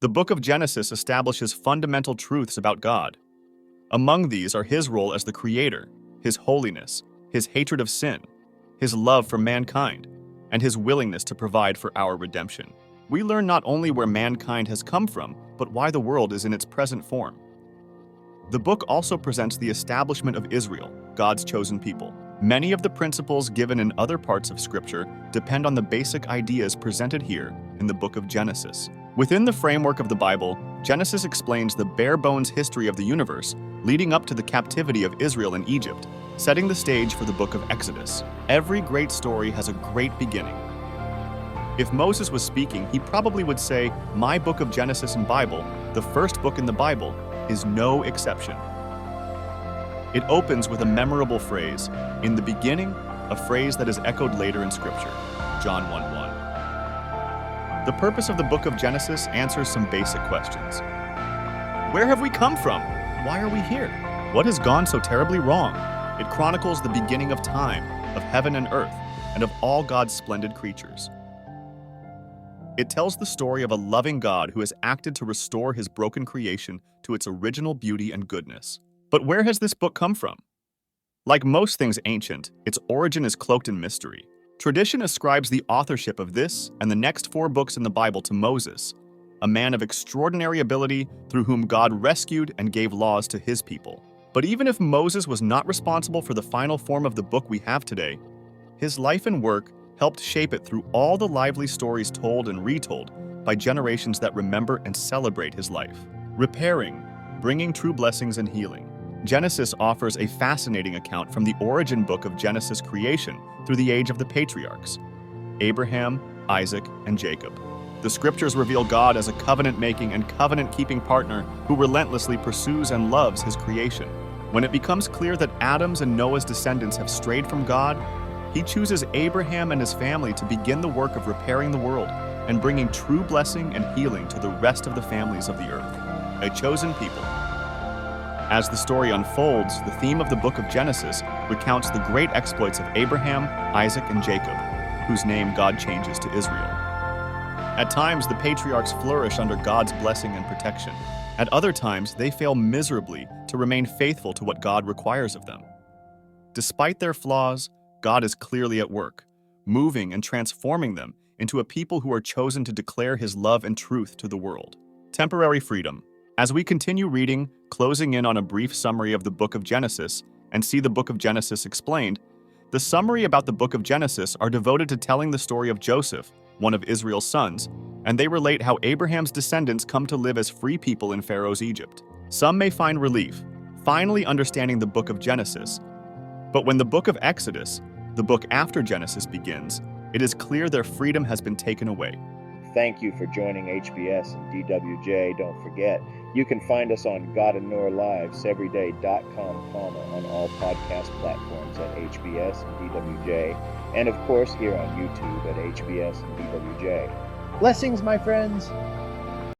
The book of Genesis establishes fundamental truths about God. Among these are his role as the creator, his holiness, his hatred of sin, his love for mankind, and his willingness to provide for our redemption. We learn not only where mankind has come from, but why the world is in its present form. The book also presents the establishment of Israel, God's chosen people. Many of the principles given in other parts of Scripture depend on the basic ideas presented here in the book of Genesis. Within the framework of the Bible, Genesis explains the bare-bones history of the universe, leading up to the captivity of Israel in Egypt, setting the stage for the book of Exodus. Every great story has a great beginning. If Moses was speaking, he probably would say, "My book of Genesis and Bible, the first book in the Bible, is no exception." It opens with a memorable phrase, "In the beginning," a phrase that is echoed later in Scripture, John 1:1. The purpose of the book of Genesis answers some basic questions. Where have we come from? Why are we here? What has gone so terribly wrong? It chronicles the beginning of time, of heaven and earth, and of all God's splendid creatures. It tells the story of a loving God who has acted to restore his broken creation to its original beauty and goodness. But where has this book come from? Like most things ancient, its origin is cloaked in mystery. Tradition ascribes the authorship of this and the next 4 books in the Bible to Moses, a man of extraordinary ability through whom God rescued and gave laws to his people. But even if Moses was not responsible for the final form of the book we have today, his life and work helped shape it through all the lively stories told and retold by generations that remember and celebrate his life. Repairing, bringing true blessings and healing. Genesis offers a fascinating account from the origin book of Genesis creation through the age of the patriarchs, Abraham, Isaac, and Jacob. The scriptures reveal God as a covenant-making and covenant-keeping partner who relentlessly pursues and loves his creation. When it becomes clear that Adam's and Noah's descendants have strayed from God, he chooses Abraham and his family to begin the work of repairing the world and bringing true blessing and healing to the rest of the families of the earth, a chosen people. As the story unfolds, the theme of the book of Genesis recounts the great exploits of Abraham, Isaac, and Jacob, whose name God changes to Israel. At times, the patriarchs flourish under God's blessing and protection. At other times, they fail miserably to remain faithful to what God requires of them. Despite their flaws, God is clearly at work, moving and transforming them into a people who are chosen to declare his love and truth to the world. Temporary freedom. As we continue reading, closing in on a brief summary of the book of Genesis and see the book of Genesis explained, the summary about the book of Genesis are devoted to telling the story of Joseph, one of Israel's sons, and they relate how Abraham's descendants come to live as free people in Pharaoh's Egypt. Some may find relief, finally understanding the book of Genesis. But when the book of Exodus, the book after Genesis, begins, it is clear their freedom has been taken away. Thank you for joining HBS and DWJ. Don't forget, you can find us on GodandNoahLiveseveryday.com, on all podcast platforms at HBS and DWJ, and of course here on YouTube at HBS and DWJ. Blessings, my friends.